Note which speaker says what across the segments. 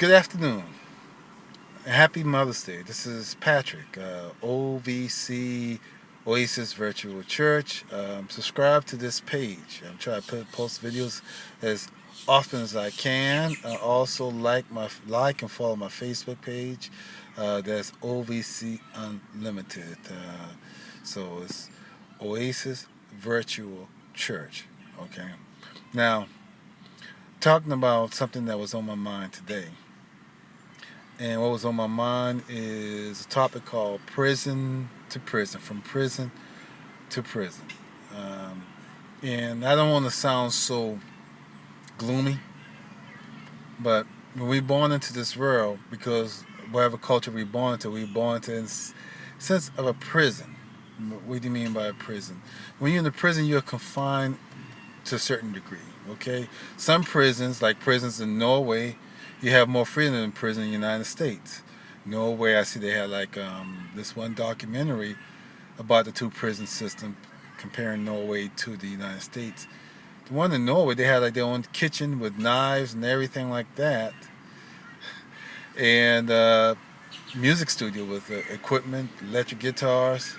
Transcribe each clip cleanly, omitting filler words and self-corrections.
Speaker 1: Good afternoon. Happy Mother's Day. This is Patrick, OVC Oasis Virtual Church. Subscribe to this page. I'm trying to post videos as often as I can. Also like and follow my Facebook page. That's OVC Unlimited. So it's Oasis Virtual Church. Okay. Now, talking about something that was on my mind today. And what was on my mind is a topic called prison to prison, from prison to prison. Um, and I don't want to sound so gloomy, but when we're born into this world, because whatever culture we're born into in sense of a prison. What do you mean by a prison? When you're in the prison, you're confined to a certain degree. Okay, some prisons, like prisons in Norway, you have more freedom than prison in the United States. Norway, I see they had like this one documentary about the two prison systems, comparing Norway to the United States. The one in Norway, they had like their own kitchen with knives and everything like that, and music studio with equipment, electric guitars.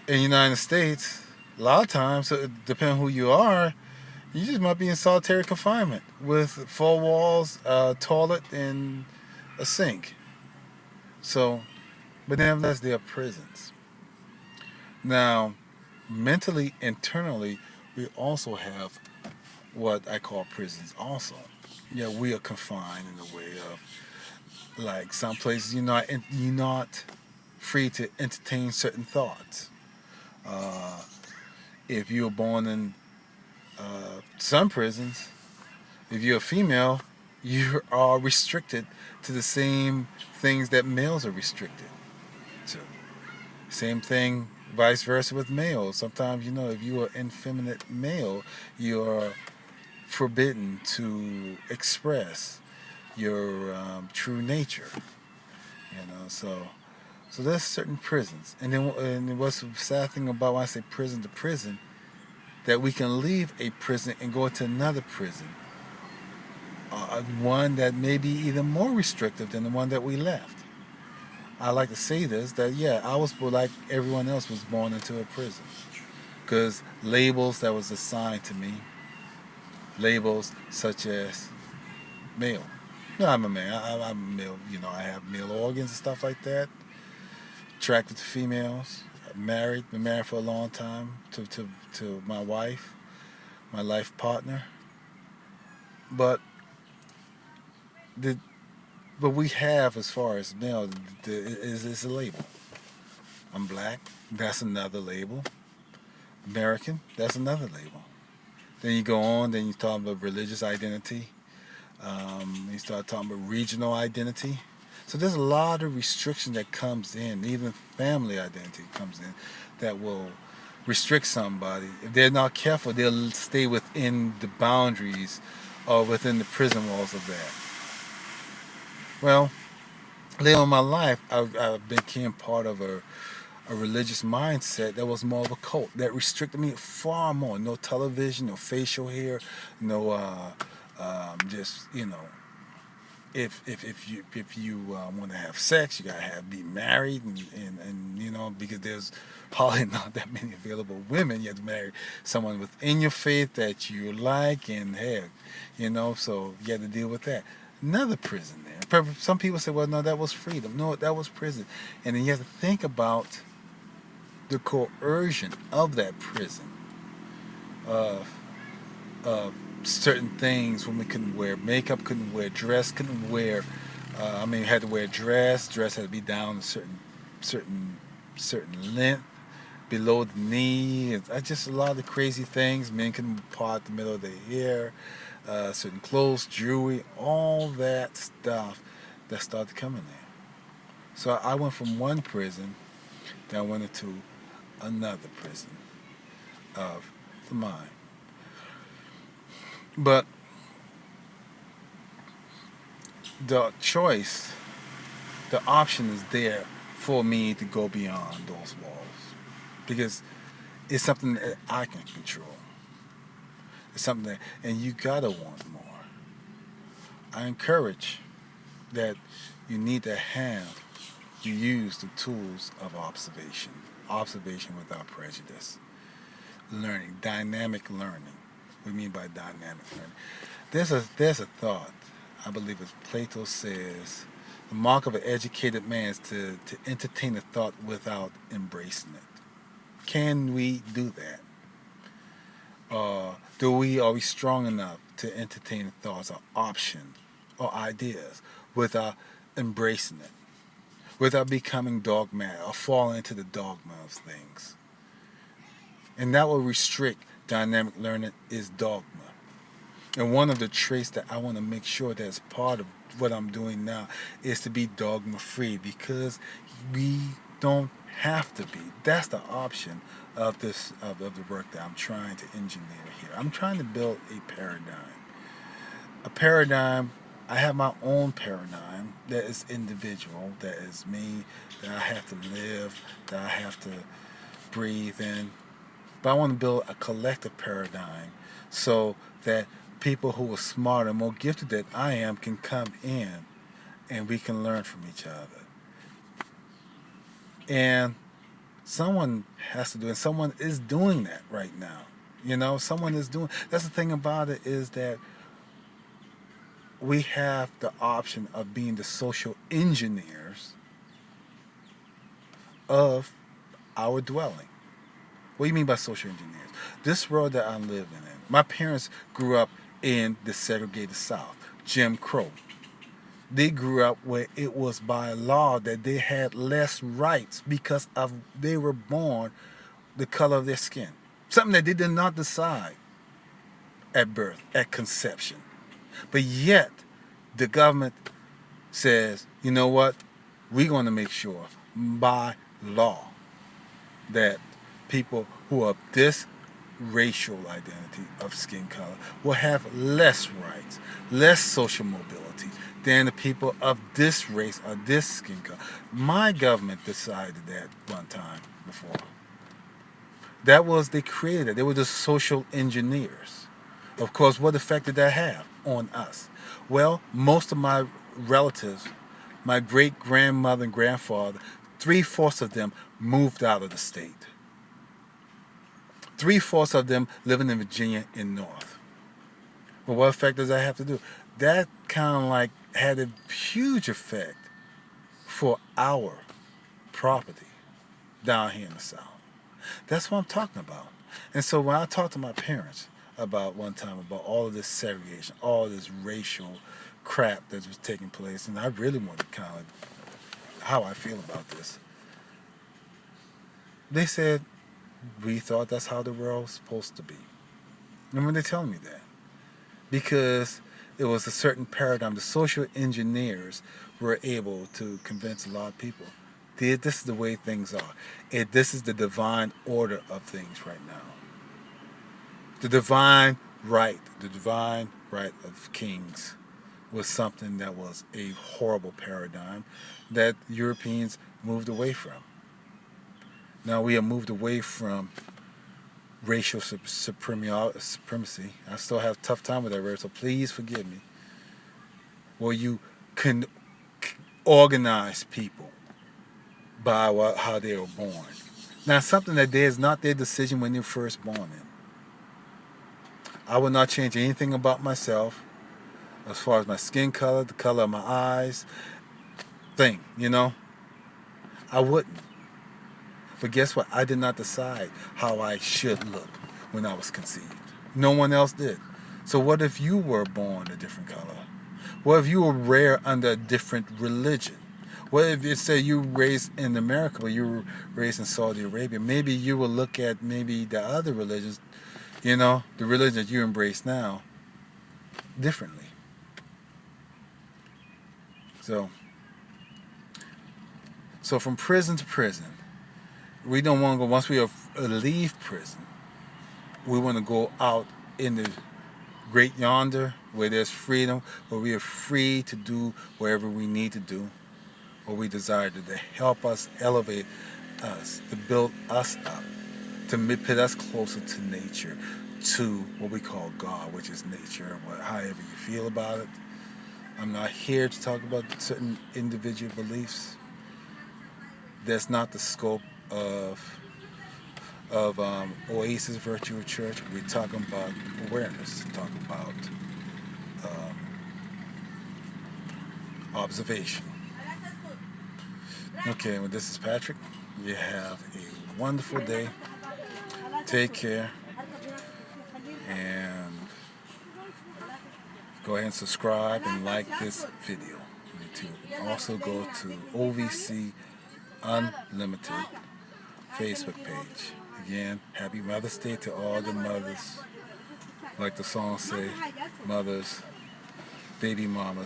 Speaker 1: In the United States, a lot of times, depending on who you are, you just might be in solitary confinement with four walls, a toilet, and a sink. So, but nevertheless, they are prisons. Now, mentally, internally, we also have what I call prisons. Also, yeah, we are confined in the way of like some places you're not free to entertain certain thoughts. Uh, if you were born in some prisons, if you're a female, you are restricted to the same things that males are restricted to. Same thing, vice versa with males. Sometimes, if you are an effeminate male, you are forbidden to express your true nature. So there's certain prisons, and what's the sad thing about when I say prison to prison, that we can leave a prison and go to another prison, one that may be even more restrictive than the one that we left. I like to say this, that yeah, I was like everyone else was born into a prison, because labels that was assigned to me, labels such as male. No, I'm a man. I'm male. I have male organs and stuff like that. Attracted to females. Married. Been married for a long time to my wife, my life partner. But the but we have, as far as male, is a label. I'm black. That's another label. American. That's another label. Then you go on. Then you talk about religious identity. You start talking about regional identity. So there's a lot of restriction that comes in. Even family identity comes in, that will restrict somebody. If they're not careful, they'll stay within the boundaries or within the prison walls of that. Well, later in my life, I became part of a religious mindset that was more of a cult that restricted me far more. No television, no facial hair, no just if you want to have sex, you gotta be married, and because there's probably not that many available women. You have to marry someone within your faith that you like and have, so you have to deal with that. Another prison there. Some people say, well, no, that was freedom. No, that was prison. And then you have to think about the coercion of that prison, of certain things. Women couldn't wear makeup, couldn't wear dress, couldn't wear. Had to wear dress. Dress had to be down a certain length, below the knee. Just a lot of the crazy things. Men couldn't part the middle of their hair. Certain clothes, jewelry, all that stuff that started coming there. So I went from one prison, then I went into another prison of the mind. But the choice, the option is there for me to go beyond those walls, because it's something that I can control. It's something that, and you gotta want more. I encourage that you need to have, you use the tools of observation. Observation without prejudice. Learning, dynamic learning. What do we mean by dynamic learning? There's a thought, I believe as Plato says, the mark of an educated man is to entertain a thought without embracing it. Can we do that? Are we strong enough to entertain thoughts or options or ideas without embracing it, without becoming dogmatic or falling into the dogma of things? And that will restrict dynamic learning is dogma. And one of the traits that I want to make sure that's part of what I'm doing now is to be dogma free, because we don't have to be. That's the option of of the work that I'm trying to engineer here. I'm trying to build a paradigm. A paradigm. I have my own paradigm that is individual, that is me, that I have to live, that I have to breathe in. But I want to build a collective paradigm so that people who are smarter, more gifted than I am, can come in and we can learn from each other. And someone has to do it. Someone is doing that right now. Someone is doing. That's the thing about it, is that we have the option of being the social engineers of our dwelling. What do you mean by social engineers? This world that I'm living in. My parents grew up in the segregated South, Jim Crow. They grew up where it was by law that they had less rights because of they were born the color of their skin. Something that they did not decide at birth, at conception. But yet, the government says, you know what? We're going to make sure by law that people who are this racial identity of skin color will have less rights, less social mobility than the people of this race or this skin color. My government decided that one time before. They created it. They were the social engineers. Of course, what effect did that have on us? Well, most of my relatives, my great grandmother and grandfather, 3/4 of them moved out of the state. 3/4 of them living in Virginia in North. Well, what effect does that have to do? That kind of like had a huge effect for our property down here in the South. That's what I'm talking about. And so when I talked to my parents about one time about all of this segregation, all of this racial crap that was taking place, and I really wanted to kind of how I feel about this, they said, we thought that's how the world was supposed to be. And when they're telling me that, because it was a certain paradigm, the social engineers were able to convince a lot of people this is the way things are. This is the divine order of things right now. The divine right of kings was something that was a horrible paradigm that Europeans moved away from. Now we have moved away from racial supremacy. I still have a tough time with that word, so please forgive me. Where you can organize people by how they were born. Now, something that is not their decision when they're first born in. I will not change anything about myself as far as my skin color, the color of my eyes, I wouldn't. But guess what? I did not decide how I should look when I was conceived. No one else did. So what if you were born a different color? What if you were reared under a different religion? What if you say you were raised in America, but you were raised in Saudi Arabia? Maybe you will look at maybe the other religions, the religion that you embrace now, differently. So from prison to prison, we don't want to go, once we leave prison, we want to go out in the great yonder where there's freedom, where we are free to do whatever we need to do, what we desire to help us elevate us, to build us up, to put us closer to nature, to what we call God, which is nature, however you feel about it. I'm not here to talk about certain individual beliefs. That's not the scope of Oasis Virtual Church. We're talking about awareness, talking about observation. Okay, well, this is Patrick. You have a wonderful day. Take care. And go ahead and subscribe and like this video on YouTube. Also go to OVC Unlimited Facebook page. Again, happy Mother's Day to all the mothers. Like the song say, mothers, baby mama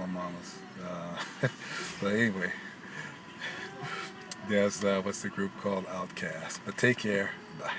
Speaker 1: mamas. But anyway, that's what's the group called Outcast. But take care. Bye.